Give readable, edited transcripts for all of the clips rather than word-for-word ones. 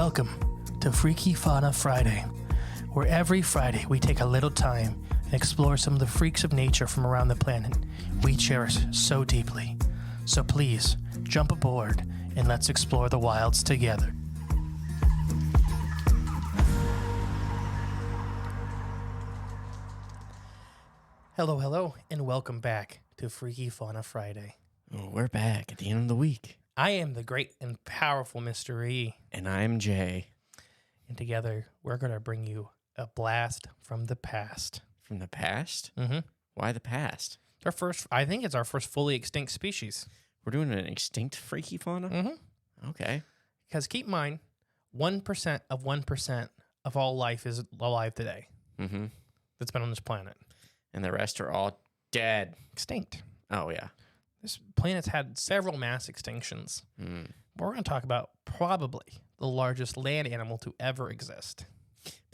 Welcome to Freaky Fauna Friday, where every Friday we take a little time and explore some of the freaks of nature from around the planet we cherish so deeply. So please, jump aboard and let's explore the wilds together. Hello, and welcome back to Freaky Fauna Friday. Oh, we're back at the end of the week. I am the great and powerful Mr. E. And I'm Jay. And together, we're going to bring you a blast from the past. From the past? Mm-hmm. Why the past? I think it's our first fully extinct species. We're doing an extinct freaky fauna? Mm-hmm. Okay. Because keep in mind, 1% of 1% of all life is alive today. Mm-hmm. That's been on this planet. And the rest are all dead. Extinct. Oh, yeah. This planet's had several mass extinctions. Mm. We're going to talk about probably the largest land animal to ever exist.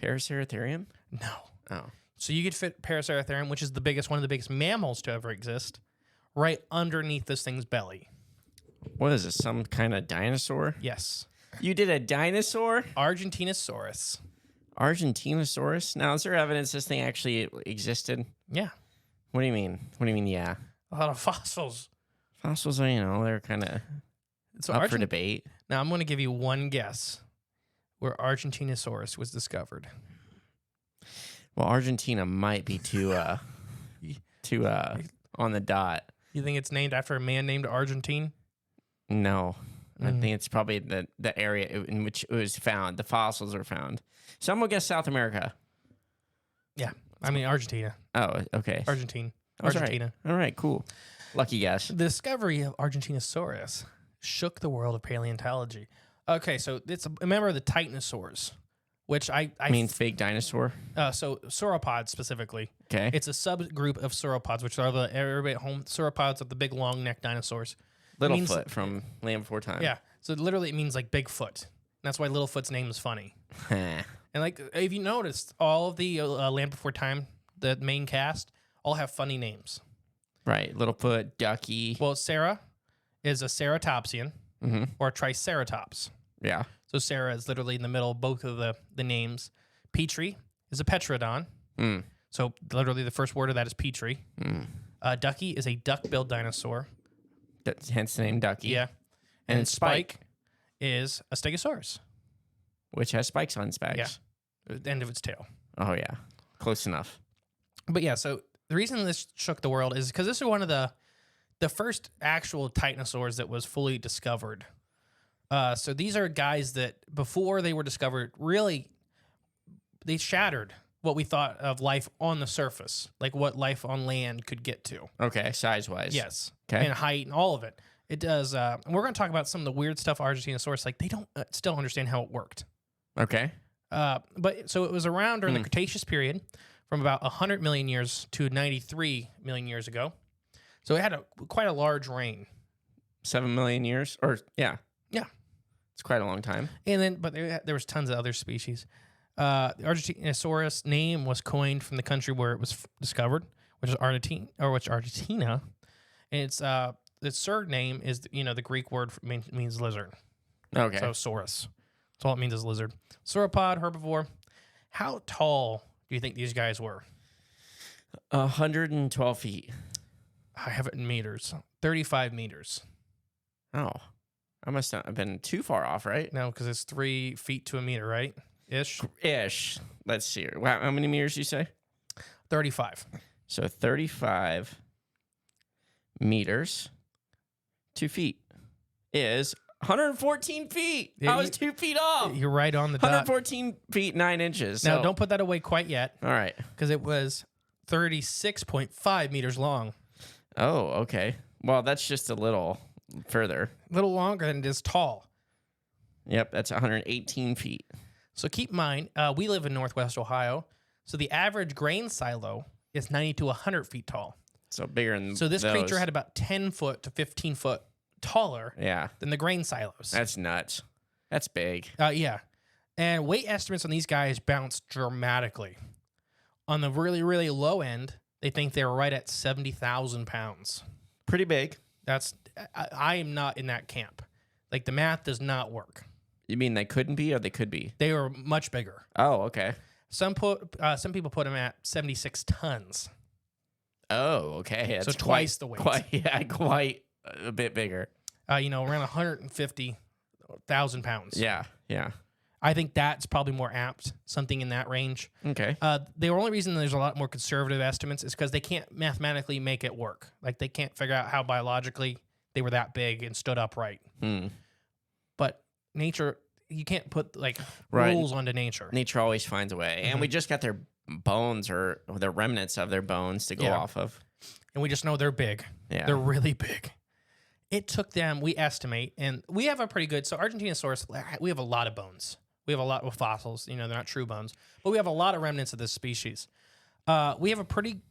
Paraceratherium? No. Oh. So you could fit Paraceratherium, which is one of the biggest mammals to ever exist, right underneath this thing's belly. What is this, some kind of dinosaur? Yes. You did a dinosaur? Argentinosaurus. Argentinosaurus? Now, is there evidence this thing actually existed? Yeah. What do you mean? What do you mean, yeah? A lot of fossils. Fossils, they're kind of up for debate. Now, I'm going to give you one guess where Argentinosaurus was discovered. Well, Argentina might be too on the dot. You think it's named after a man named Argentine? No. I think it's probably the area in which it was found. The fossils are found. So I'm going to guess South America. Yeah. I mean, Argentina. Oh, okay. Argentina. Right. All right, cool. Lucky guess. The discovery of Argentinosaurus shook the world of paleontology. Okay, so it's a member of the Titanosaurs, which I mean fake dinosaur? So sauropods specifically. Okay. It's a subgroup of sauropods, which are everybody at home. Sauropods are the big long neck dinosaurs. Littlefoot from Land Before Time. Yeah. So literally it means like Bigfoot. That's why Littlefoot's name is funny. And like if you noticed, all of the Land Before Time, the main cast, all have funny names. Right. Littlefoot, Ducky. Well, Sarah is a ceratopsian or a triceratops. Yeah. So Sarah is literally in the middle of both of the names. Petrie is a petrodon. Mm. So literally the first word of that is Petrie. Mm. Ducky is a duck-billed dinosaur. Hence the name Ducky. Yeah. And Spike is a stegosaurus. Which has spikes on its back. Yeah. The end of its tail. Oh, yeah. Close enough. But yeah, so the reason this shook the world is because this is one of the first actual titanosaurs that was fully discovered. So these are guys that before they were discovered, really, they shattered what we thought of life on the surface, like what life on land could get to. Okay, size-wise. Yes. Okay. And height and all of it. It does. And we're going to talk about some of the weird stuff Argentinosaurus, like they don't still understand how it worked. Okay. But so it was around during the Cretaceous period from about 100 million years to 93 million years ago. So it had quite a large reign. 7 million years? Or, yeah. Yeah. It's quite a long time. And then, but there was tons of other species. The Argentinosaurus name was coined from the country where it was discovered, which is Argentina. And its surname is, the Greek word means lizard. Okay. So saurus. That's all it means is lizard. Sauropod, herbivore. How tall do you think these guys were? 112 feet. I have it in meters. 35 meters. Oh. I must not have been too far off, right? No, because it's 3 feet to a meter, right? Ish. Let's see. Wow, how many meters do you say? 35. So 35 meters, 2 feet is 114 feet. Yeah, I was 2 feet off. You're right on the dot. 114 feet, 9 inches. Now, So. don't put that away quite yet. All right. Because it was 36.5 meters long. Oh, okay. Well, that's just a little further. A little longer than it is tall. Yep, that's 118 feet. So keep in mind, we live in Northwest Ohio. So the average grain silo is 90 to 100 feet tall. So bigger than So this those. creature had about 10 foot to 15 foot taller than the grain silos. That's nuts. That's big. Yeah. And weight estimates on these guys bounce dramatically. On the really, really low end, they think they're right at 70,000 pounds. Pretty big. I am not in that camp. Like, the math does not work. You mean they couldn't be, or they could be? They were much bigger. Oh, okay. Some people put them at 76 tons. Oh, okay. That's So twice the weight. Quite a bit bigger. Around 150,000 pounds. Yeah, yeah. I think that's probably more apt, something in that range. Okay. The only reason there's a lot more conservative estimates is because they can't mathematically make it work. Like, they can't figure out how biologically they were that big and stood upright. But nature, you can't put, rules onto nature. Nature always finds a way. And we just got their bones or the remnants of their bones to go off of. And we just know they're big. Yeah. They're really big. It took them, we estimate, and we have a pretty good, so Argentinosaurus, we have a lot of bones. We have a lot of fossils. They're not true bones. But we have a lot of remnants of this species. We have a pretty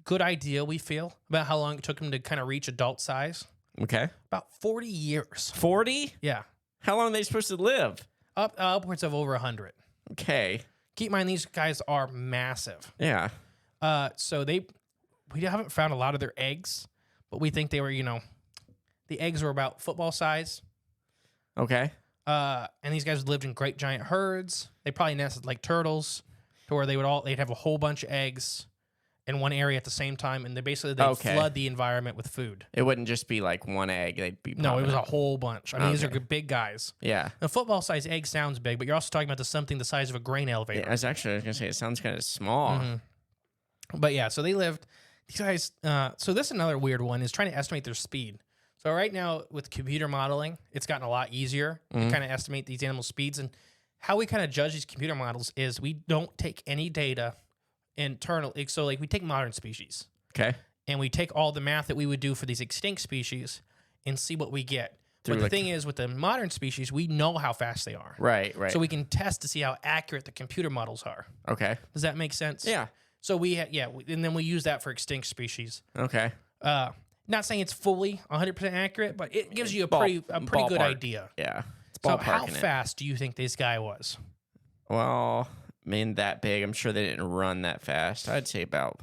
good idea, we feel, about how long it took them to kind of reach adult size. Okay. About 40 years. 40? Yeah. How long are they supposed to live? Upwards of over 100. Okay. Keep in mind, these guys are massive. Yeah. So we haven't found a lot of their eggs, but we think they were, the eggs were about football size. Okay. And these guys lived in great giant herds. They probably nested like turtles, to where they'd have a whole bunch of eggs in one area at the same time, and they'd flood the environment with food. It wouldn't just be like one egg. They'd be No, it was a whole bunch. I mean, these are big guys. Yeah. A football size egg sounds big, but you're also talking about something the size of a grain elevator. Yeah, I was going to say, it sounds kind of small. But yeah, so they lived. These guys. So this is another weird one, is trying to estimate their speed. So right now with computer modeling, it's gotten a lot easier to kind of estimate these animal speeds. And how we kind of judge these computer models is we don't take any data internal. So we take modern species. Okay. And we take all the math that we would do for these extinct species and see what we get. But the thing is, with the modern species, we know how fast they are. Right. So we can test to see how accurate the computer models are. Okay. Does that make sense? Yeah. So and then we use that for extinct species. Okay. Not saying it's fully 100% accurate, but it gives you a pretty good idea. Yeah. So how fast do you think this guy was? Well, that big. I'm sure they didn't run that fast. I'd say about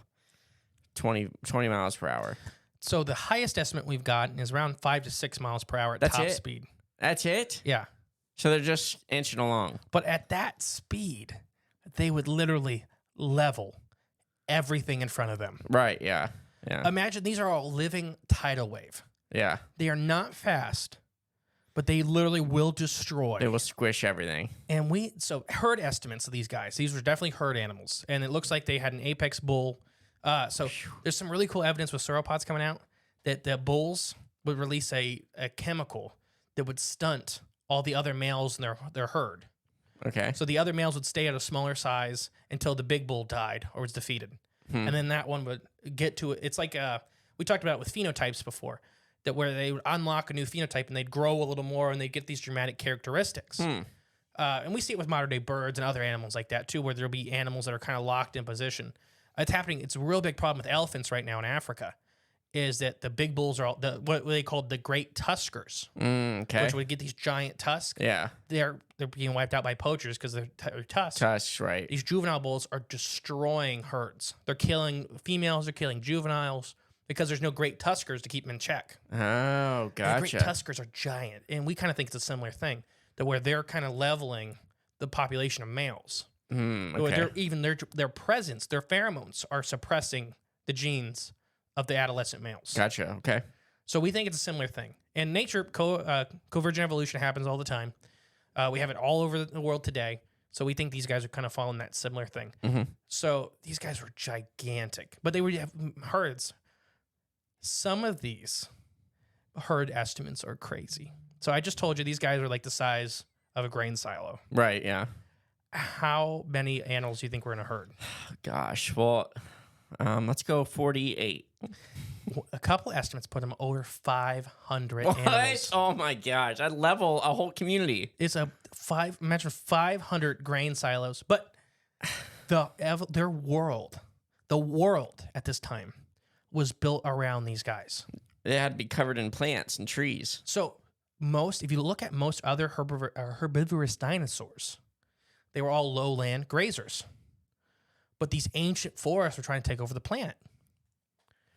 20 miles per hour. So the highest estimate we've gotten is around 5 to 6 miles per hour at top speed. That's it? Yeah. So they're just inching along. But at that speed, they would literally level everything in front of them. Right, yeah. Yeah. Imagine these are all living tidal wave. Yeah. They are not fast, but they literally will destroy. They will squish everything. And so herd estimates of these guys, these were definitely herd animals. And it looks like they had an apex bull. So there's some really cool evidence with sauropods coming out that the bulls would release a chemical that would stunt all the other males in their herd. Okay. So the other males would stay at a smaller size until the big bull died or was defeated. And then that one would get to it. It's like we talked about it with phenotypes before, that where they would unlock a new phenotype and they'd grow a little more and they'd get these dramatic characteristics. And we see it with modern day birds and other animals like that too, where there'll be animals that are kind of locked in position. It's happening. It's a real big problem with elephants right now in Africa, is that the big bulls are what they call the great tuskers, okay. which would get these giant tusks. Yeah. They're being wiped out by poachers because they're tusks. Tusks, right. These juvenile bulls are destroying herds. They're killing females, they're killing juveniles because there's no great tuskers to keep them in check. Oh, gotcha. And the great tuskers are giant. And we kind of think it's a similar thing, that where they're kind of leveling the population of males. Okay. Their presence, their pheromones are suppressing the genes of the adolescent males. Gotcha. Okay. So we think it's a similar thing. In nature, convergent evolution happens all the time. We have it all over the world today. So we think these guys are kind of following that similar thing. So these guys were gigantic, but they would have herds. Some of these herd estimates are crazy. So I just told you these guys are like the size of a grain silo. Right, yeah. How many animals do you think were in a herd? Gosh, well, let's go 48. A couple estimates put them over 500 what? animals. Oh my gosh, I'd level a whole community. It's imagine 500 grain silos, but their world, the world at this time was built around these guys. They had to be covered in plants and trees. So if you look at most other herbivorous dinosaurs, they were all lowland grazers. But these ancient forests were trying to take over the planet.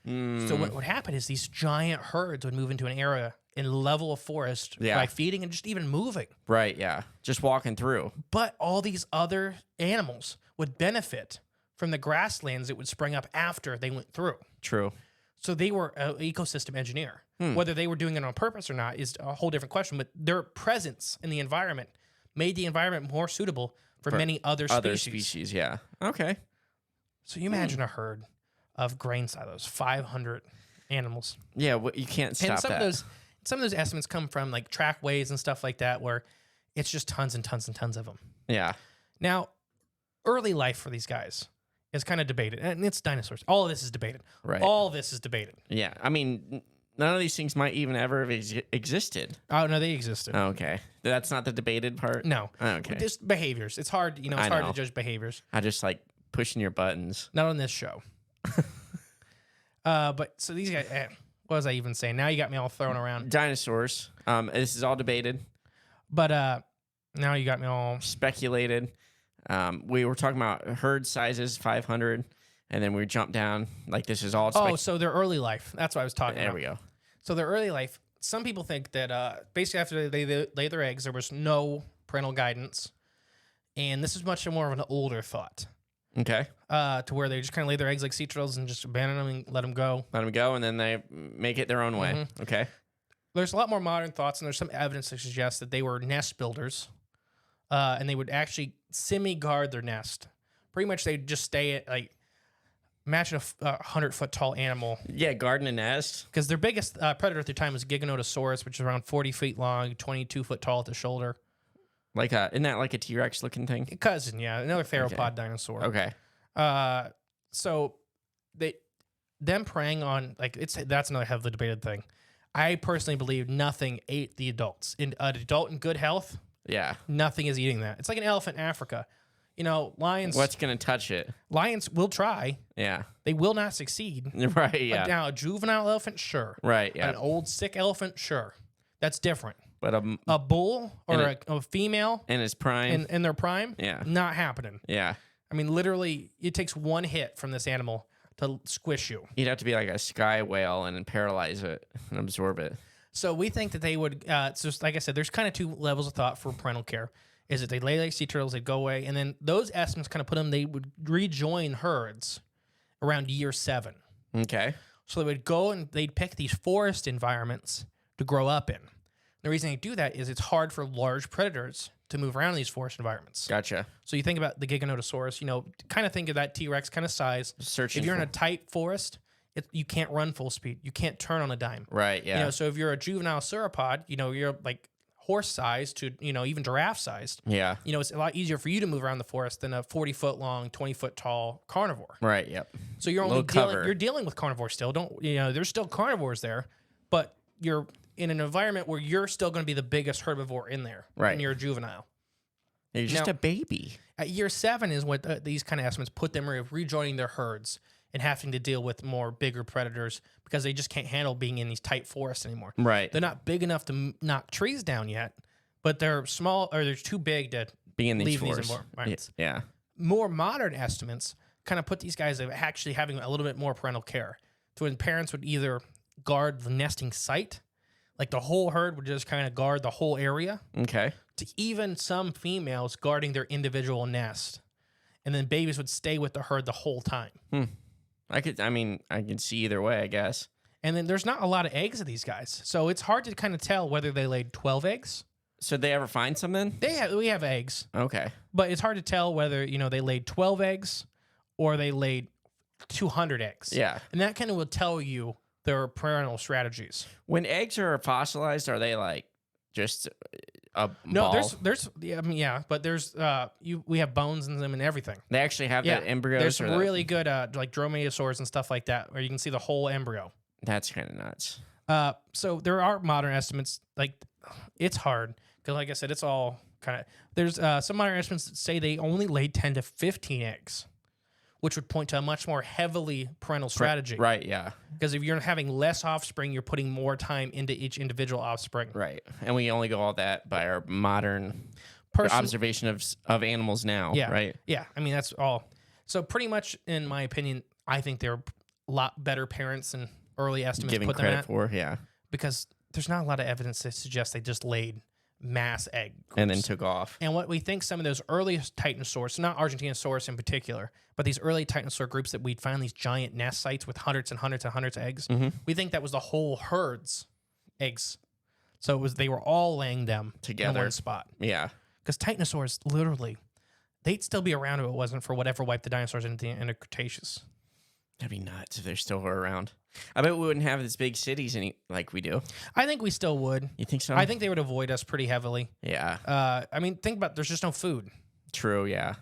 So what would happen is these giant herds would move into an area in level of forest by feeding and just even moving. Right, yeah. Just walking through. But all these other animals would benefit from the grasslands that would spring up after they went through. True. So they were an ecosystem engineer. Whether they were doing it on purpose or not is a whole different question, but their presence in the environment made the environment more suitable for many other species. Other species, yeah. Okay. So you imagine a herd of grain silos, 500 animals. Yeah, you can't stop and some of those estimates come from like trackways and stuff like that, where it's just tons and tons and tons of them. Yeah. Now, early life for these guys is kind of debated, and it's dinosaurs. All of this is debated. Right. All of this is debated. Yeah. I mean, none of these things might even ever have existed. Oh no, they existed. Okay. That's not the debated part? No. Okay. Just behaviors. It's hard, it's hard to judge behaviors. I just like pushing your buttons. Not on this show. But so these guys, what was I even saying? Now you got me all thrown around. Dinosaurs. This is all debated. But now you got me all speculated. We were talking about herd sizes, 500, and then we jumped down. Like this is all. So their early life. That's what I was talking about. There we go. So their early life. Some people think that basically after they lay their eggs, there was no parental guidance, and this is much more of an older thought. Okay. To where they just kind of lay their eggs like sea turtles and just abandon them and let them go. Let them go, and then they make it their own way. Okay. There's a lot more modern thoughts, and there's some evidence to suggest that they were nest builders, and they would actually semi-guard their nest. Pretty much, they'd just stay at, like, imagine a 100-foot tall animal. Yeah, guarding a nest. Because their biggest predator at the time was Giganotosaurus, which is around 40 feet long, 22-foot tall at the shoulder. Like isn't that like a T-Rex looking thing? Cousin, yeah, another theropod dinosaur. Okay. So them preying on that's another heavily debated thing. I personally believe nothing ate the adults. An adult in good health, yeah, nothing is eating that. It's like an elephant in Africa. Lions. What's gonna touch it? Lions will try. Yeah. They will not succeed. Right. Yeah. Now a juvenile elephant, sure. Right. Yeah. An old sick elephant, sure. That's different. But a bull or a female in his prime, in their prime, yeah, not happening. Yeah. I mean, literally, it takes one hit from this animal to squish you. You'd have to be like a sky whale and then paralyze it and absorb it. So we think that they would. So like I said, there's kind of two levels of thought for parental care. Is that they lay like sea turtles, they'd go away, and then those estimates kind of put them. They would rejoin herds around year 7. Okay. So they would go and they'd pick these forest environments to grow up in. The reason they do that is it's hard for large predators to move around in these forest environments. Gotcha. So you think about the Giganotosaurus, kind of think of that T-Rex kind of size. Searching if you're in a tight forest, you can't run full speed. You can't turn on a dime. Right, yeah. So if you're a juvenile sauropod, you're like horse sized to, even giraffe sized. Yeah. It's a lot easier for you to move around the forest than a 40-foot long, 20-foot tall carnivore. Right, yep. So you're dealing with carnivores still. There's still carnivores there, but you're in an environment where you're still going to be the biggest herbivore in there. Right. And you're a juvenile. You're just a baby. At year 7 is what these kind of estimates put them rejoining their herds and having to deal with more bigger predators because they just can't handle being in these tight forests anymore. Right. They're not big enough to knock trees down yet, but they're small or they're too big to be in these leave forests. these environments. Yeah. More modern estimates kind of put these guys as actually having a little bit more parental care. So when parents would either guard the nesting site, like the whole herd would just kind of guard the whole area. Okay. To even some females guarding their individual nest. And then babies would stay with the herd the whole time. I can see either way, I guess. And then there's not a lot of eggs of these guys. So it's hard to kind of tell whether they laid 12 eggs. So they ever find some then? We have eggs. Okay. But it's hard to tell whether, they laid 12 eggs or they laid 200 eggs. Yeah. And that kind of will tell you their parental strategies. When eggs are fossilized, are they like just a no, ball? there's but there's we have bones in them and everything. They actually have the embryos. There's some really good like dromaeosaurs and stuff like that where you can see the whole embryo. That's kind of nuts. So there are modern estimates. Like it's hard because, like I said, it's all kind of. There's some modern estimates that say they only laid 10 to 15 eggs, which would point to a much more heavily parental strategy. Right, yeah. Because if you're having less offspring, you're putting more time into each individual offspring. Right. And we only go all that by our modern observation of animals now, right? Yeah, I mean, that's all. So pretty much, in my opinion, I think they're a lot better parents than early estimates Giving put them credit at. for, yeah. Because there's not a lot of evidence to suggest they just laid mass egg groups. And then took off. And what we think some of those early Titanosaurs, not Argentinosaurus in particular, but these early Titanosaur groups that we'd find these giant nest sites with hundreds and hundreds and hundreds of eggs, we think that was the whole herd's eggs. So they were all laying them Together. in one spot. Yeah. Because Titanosaurs, literally, they'd still be around if it wasn't for whatever wiped the dinosaurs in the Cretaceous. That'd be nuts if they're still around. I bet we wouldn't have these big cities like we do. I think we still would. You think so? I think they would avoid us pretty heavily. Yeah. I mean, think about there's just no food. True, yeah.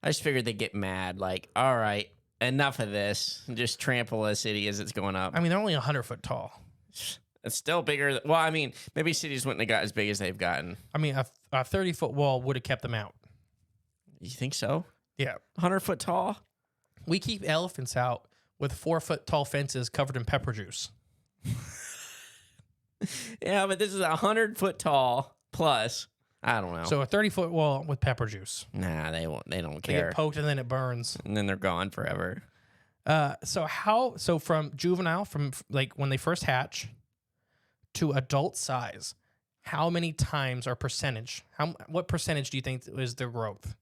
I just figured they'd get mad. Like, all right, enough of this. Just trample a city as it's going up. I mean, they're only 100 foot tall. It's still bigger. Well, I mean, maybe cities wouldn't have got as big as they've gotten. I mean, a 30-foot wall would have kept them out. You think so? Yeah. 100-foot tall? We keep elephants out with 4-foot tall fences covered in pepper juice. Yeah, but this is 100-foot tall plus. I don't know. So a 30-foot wall with pepper juice. Nah, they won't. They don't They care. get poked and then it burns. And then they're gone forever. So from juvenile, from like when they first hatch to adult size, how many times or percentage? What percentage do you think is their growth?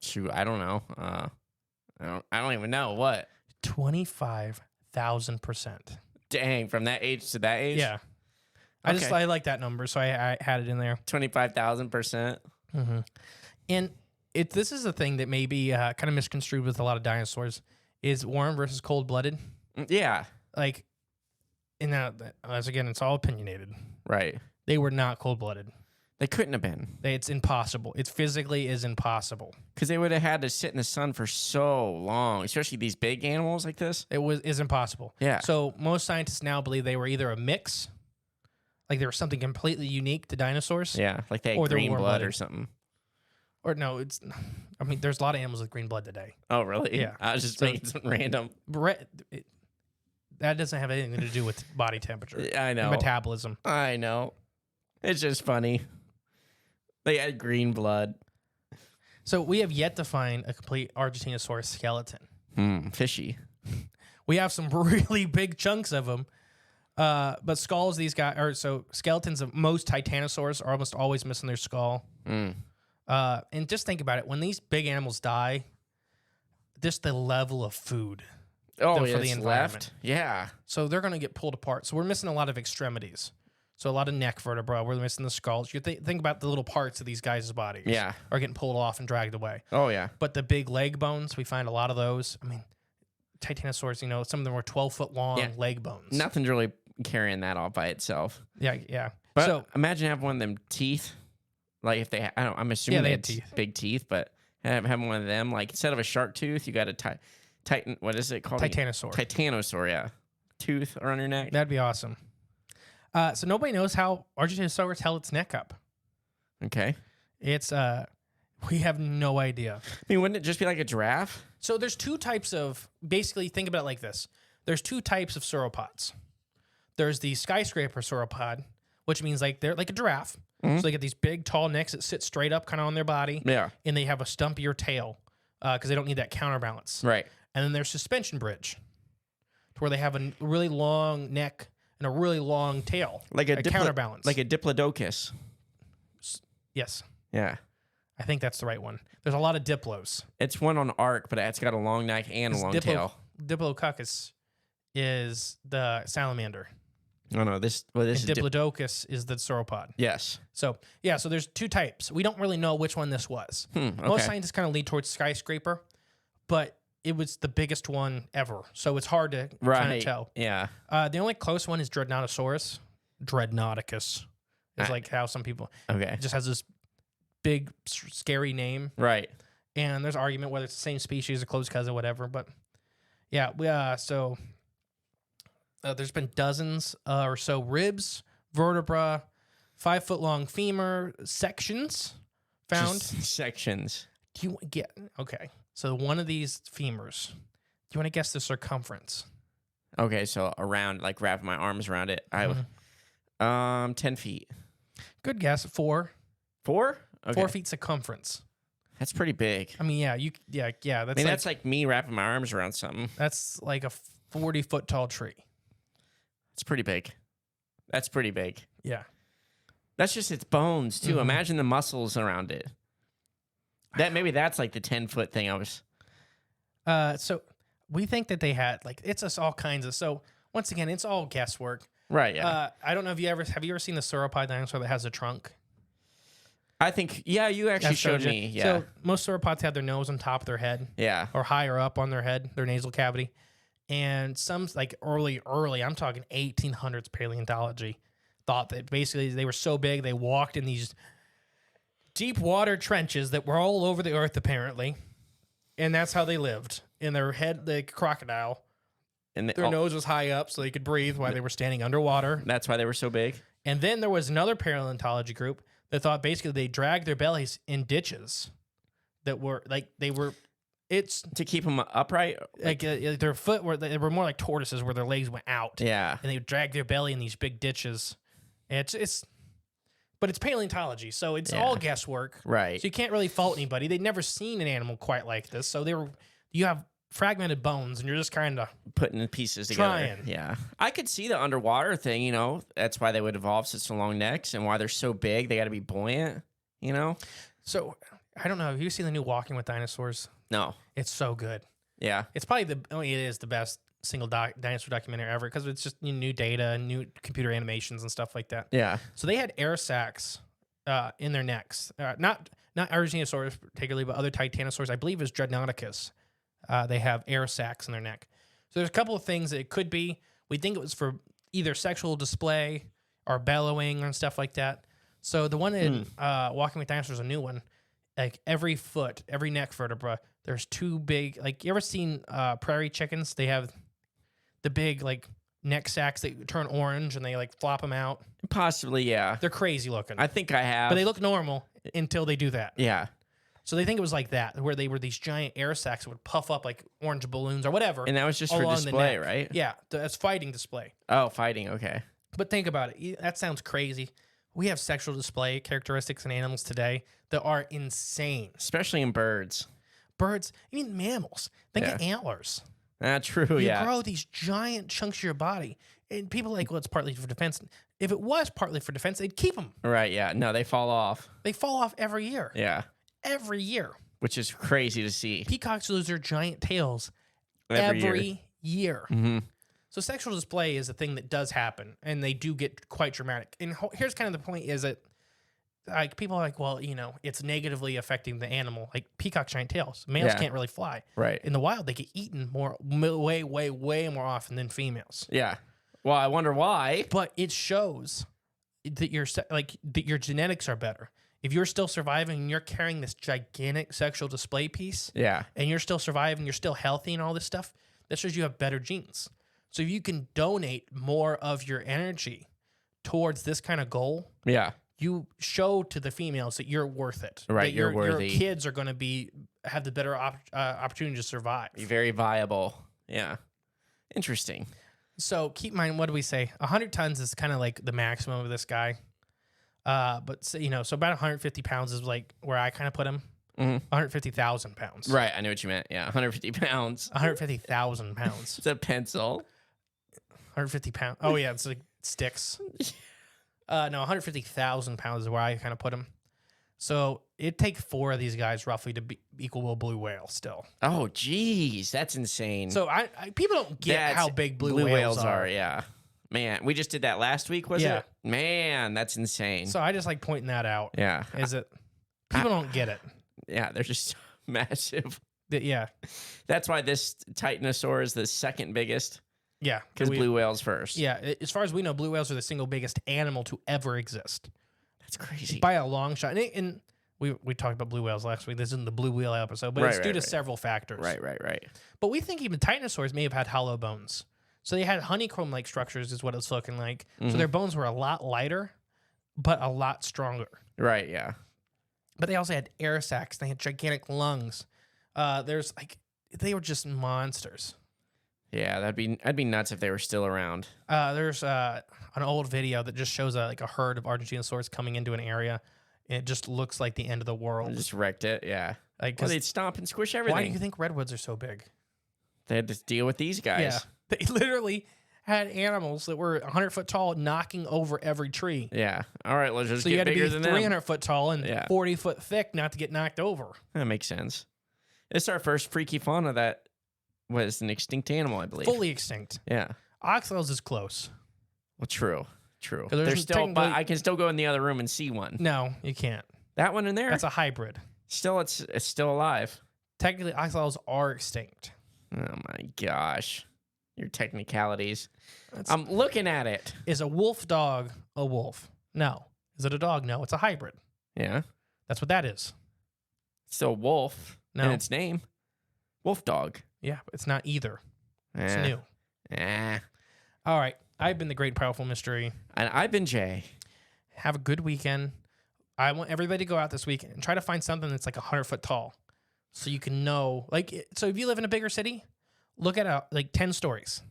Shoot, I don't know. I don't even know what. 25,000%. Dang, from that age to that age? Yeah. Okay. I like that number, so I had it in there. 25,000%. Mm-hmm. And this is a thing that may be kind of misconstrued with a lot of dinosaurs, is warm versus cold-blooded. Yeah. Like, and now, as again, it's all opinionated. Right. They were not cold-blooded. They couldn't have been. It's impossible. It physically is impossible. Because they would have had to sit in the sun for so long, especially these big animals like this. Is impossible. Yeah. So most scientists now believe they were either a mix, like there was something completely unique to dinosaurs. Yeah, like they had Or they're green blood warm-blooded. or something. Or no, I mean, there's a lot of animals with green blood today. Oh, really? Yeah. I was just So- making something random. That doesn't have anything to do with body temperature. I know. And metabolism. I know. It's just funny. They had green blood. So we have yet to find a complete Argentinosaurus skeleton. Fishy. We have some really big chunks of them. But skulls, skeletons of most Titanosaurs are almost always missing their skull. And just think about it. When these big animals die, just the level of food. Oh, for yeah, the it's environment. left. Yeah. So they're going to get pulled apart. So we're missing a lot of extremities. So a lot of neck vertebra. We're missing the skulls. You think about the little parts of these guys' bodies. Yeah. Are getting pulled off and dragged away. Oh, yeah. But the big leg bones, we find a lot of those. I mean, Titanosaurs, some of them were 12-foot long leg bones. Nothing's really carrying that all by itself. Yeah. But So imagine having one of them teeth. Like if they, I'm assuming they they had had teeth. big teeth, but having one of them, like instead of a shark tooth, you got a Titan. What is it called? Titanosaur. Titanosaur, yeah. Tooth around your neck. That'd be awesome. So nobody knows how Argentinosaurus held its neck up. Okay. It's we have no idea. I mean, wouldn't it just be like a giraffe? So there's two types of, basically think about it like this. There's two types of sauropods. There's the skyscraper sauropod, which means like they're like a giraffe. So they get these big, tall necks that sit straight up kind of on their body. Yeah. And they have a stumpier tail because they don't need that counterbalance. Right. And then there's suspension bridge, to where they have a really long neck and a really long tail. Like a counterbalance. Like a diplodocus. Yes. Yeah. I think that's the right one. There's a lot of diplos. It's one on arc, but it's got a long neck and a long tail. Diplodocus is the salamander. Oh, no. This is Diplodocus is the sauropod. yes. So there's two types. We don't really know which one this was. Okay. Most scientists kind of lead towards skyscraper, but it was the biggest one ever. So it's hard to kind of tell. Yeah. The only close one is Dreadnoughtosaurus. Dreadnoughticus is like how some people... Okay. It just has this big, scary name. Right. And there's argument whether it's the same species or close cousin, whatever. But yeah, there's been dozens or so ribs, vertebra, 5-foot-long femur sections found. Just sections. Do you get okay? So one of these femurs. Do you want to guess the circumference? Okay, so around, like wrapping my arms around it. 10 feet. Good guess. 4. 4? Okay. 4 feet circumference. That's pretty big. I mean, yeah. That's like me wrapping my arms around something. That's like a 40-foot tall tree. It's pretty big. That's pretty big. Yeah. That's just its bones, too. Imagine the muscles around it. Maybe that's like the 10-foot thing I was... So we think that they had, like, it's just all kinds of... So, once again, it's all guesswork. Right, yeah. I don't know if have you ever seen the sauropod dinosaur that has a trunk? I think, yeah, you actually showed me. Yeah. So most sauropods have their nose on top of their head. Yeah. Or higher up on their head, their nasal cavity. And some, like early, I'm talking 1800s paleontology, thought that basically they were so big they walked in these deep water trenches that were all over the earth, apparently. And that's how they lived. In their head, like crocodile. And their nose was high up so they could breathe while they were standing underwater. That's why they were so big. And then there was another paleontology group that thought basically they dragged their bellies in ditches that were like it's to keep them upright. Like their foot they were more like tortoises where their legs went out. Yeah, and they would drag their belly in these big ditches. And but it's paleontology, so it's all guesswork. Right. So you can't really fault anybody. They'd never seen an animal quite like this, so you have fragmented bones, and you're just kind of putting the pieces together. Trying. Yeah. I could see the underwater thing, you know. That's why they would evolve such long necks and why they're so big. They got to be buoyant, you know. So, I don't know. Have you seen the new Walking with Dinosaurs? No. It's so good. Yeah. It's probably it is the best single dinosaur documentary ever because it's just new data and new computer animations and stuff like that. Yeah. So they had air sacs in their necks. Not Argentinosaurus particularly, but other Titanosaurs. I believe it's Dreadnoughticus. They have air sacs in their neck. So there's a couple of things that it could be. We think it was for either sexual display or bellowing and stuff like that. So the one in Walking with Dinosaurs is a new one. Like every neck vertebra, there's two big, like you ever seen prairie chickens? They have the big like neck sacs that turn orange and they like flop them out. Possibly, yeah. They're crazy looking. I think I have. But they look normal until they do that. Yeah. So they think it was like that, where they were these giant air sacs that would puff up like orange balloons or whatever. And that was just for display, right? Yeah, that's fighting display. Oh, fighting, okay. But think about it. That sounds crazy. We have sexual display characteristics in animals today that are insane. Especially in birds. Birds, even mammals. Think of antlers. True, You grow these giant chunks of your body. And people are like, well, it's partly for defense. If it was partly for defense, they'd keep them. Right, yeah. No, they fall off. They fall off every year. Yeah. Every year. Which is crazy to see. Peacocks lose their giant tails every year. Mm-hmm. So sexual display is a thing that does happen, and they do get quite dramatic. And here's kind of the point is that like people are like, well, you know, it's negatively affecting the animal. Like peacock giant tails. Males can't really fly. Right. In the wild, they get eaten way more often than females. Yeah. Well, I wonder why. But it shows that your genetics are better. If you're still surviving and you're carrying this gigantic sexual display piece, and you're still surviving, you're still healthy and all this stuff, that shows you have better genes. So if you can donate more of your energy towards this kind of goal, you show to the females that you're worth it. Right, that you're worthy. Your kids are going to have the better opportunity to survive. Be very viable. Yeah. Interesting. So keep in mind, what do we say? 100 tons is kind of like the maximum of this guy. But so about 150 pounds is like where I kind of put him. 150,000 pounds. Right, I know what you meant. Yeah, 150 pounds. 150,000 pounds. It's a pencil. 150 pounds. Oh yeah, it's like sticks. No, 150,000 pounds is where I kind of put him. So it'd take 4 of these guys roughly to equal a blue whale still. Oh, geez, that's insane. So people don't get how big blue whales are. Yeah. Man, we just did that last week, was it? Man, that's insane. So I just like pointing that out. Yeah. Is it? People don't get it. Yeah, they're just massive. Yeah. That's why this Titanosaur is the second biggest. Yeah. Because blue whales first. Yeah. As far as we know, blue whales are the single biggest animal to ever exist. That's crazy. By a long shot. And we talked about blue whales last week. This isn't the blue whale episode, but it's due to several factors. Right. But we think even Titanosaurs may have had hollow bones. So they had honeycomb-like structures is what it's looking like. So their bones were a lot lighter, but a lot stronger. Right, yeah. But they also had air sacs. They had gigantic lungs. They were just monsters. Yeah, that'd be nuts if they were still around. There's an old video that just shows a herd of Argentinosaurus coming into an area. And it just looks like the end of the world. They just wrecked it, yeah. Well, they'd stomp and squish everything. Why do you think redwoods are so big? They had to deal with these guys. Yeah. They literally had animals that were 100 foot tall knocking over every tree. Yeah. All right, let's just So you get had to bigger be than 300 them. foot tall and Yeah. 40 foot thick not to get knocked over. That makes sense. It's our first freaky fauna that was an extinct animal, I believe. Fully extinct. Yeah. Oxalo's is close. Well, true. True. 'Cause there's There's still, but technically- I can still go in the other room and see one. No, you can't. That one in there? That's a hybrid. Still, it's still alive. Technically, oxalo's are extinct. Oh my gosh. Your technicalities. That's- I'm looking at it. Is a wolf dog a wolf? No. Is it a dog? No, it's a hybrid. Yeah. That's what that is. It's still wolf No. in its name. Wolf dog. Yeah, but it's not either. It's Eh. new. Eh. All right. I've been the Great and Powerful Mystery. And I've been Jay. Have a good weekend. I want everybody to go out this week and try to find something that's like 100 foot tall, so you can know. Like, so if you live in a bigger city, look at like 10 stories.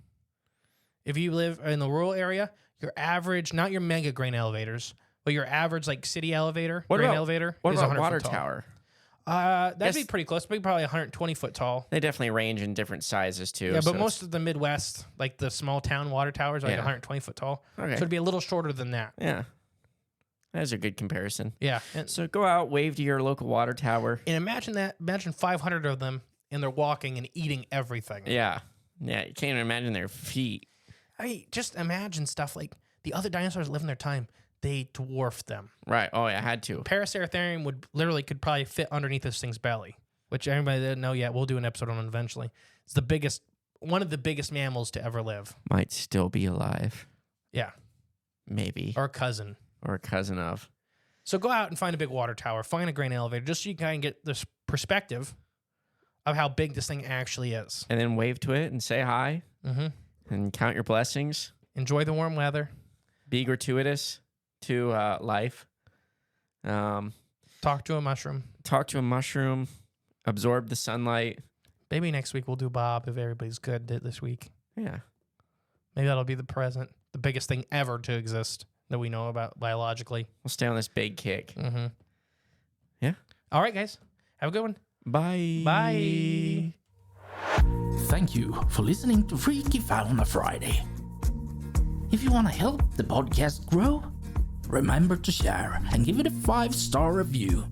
If you live in the rural area, your average, not your mega grain elevators, but your average like city elevator, grain elevator, What is about 100 water foot tall. tower? That'd be Guess- pretty close. Maybe probably 120 foot tall. They definitely range in different sizes too. Yeah, so but most of the Midwest, like the small town water towers, are like Yeah. 120 foot tall. Okay. So it'd be a little shorter than that. Yeah. That's a good comparison. Yeah. And, So go out, wave to your local water tower. and imagine that. Imagine 500 of them, and they're walking and eating everything. Yeah. Yeah. You can't even imagine their feet. I mean, just imagine stuff like the other dinosaurs living their time. They dwarfed them. Right. Oh, I had to. Paraceratherium could probably fit underneath this thing's belly, which everybody didn't know yet. We'll do an episode on it eventually. It's one of the biggest mammals to ever live. Might still be alive. Yeah. Maybe. Or a cousin. Or a cousin of. So go out and find a big water tower, find a grain elevator, just so you can get this perspective of how big this thing actually is. And then wave to it and say hi Mm-hmm. and count your blessings. Enjoy the warm weather. Be gratuitous to life. Talk to a mushroom. Talk to a mushroom. Absorb the sunlight. Maybe next week we'll do Bob if everybody's good this week. Yeah. Maybe that'll be the present, the biggest thing ever to exist that we know about biologically. We'll stay on this big kick. Mm-hmm. Yeah. All right, guys. Have a good one. Bye. Bye. Thank you for listening to Freaky Fauna Friday. If you want to help the podcast grow, remember to share and give it a 5-star review.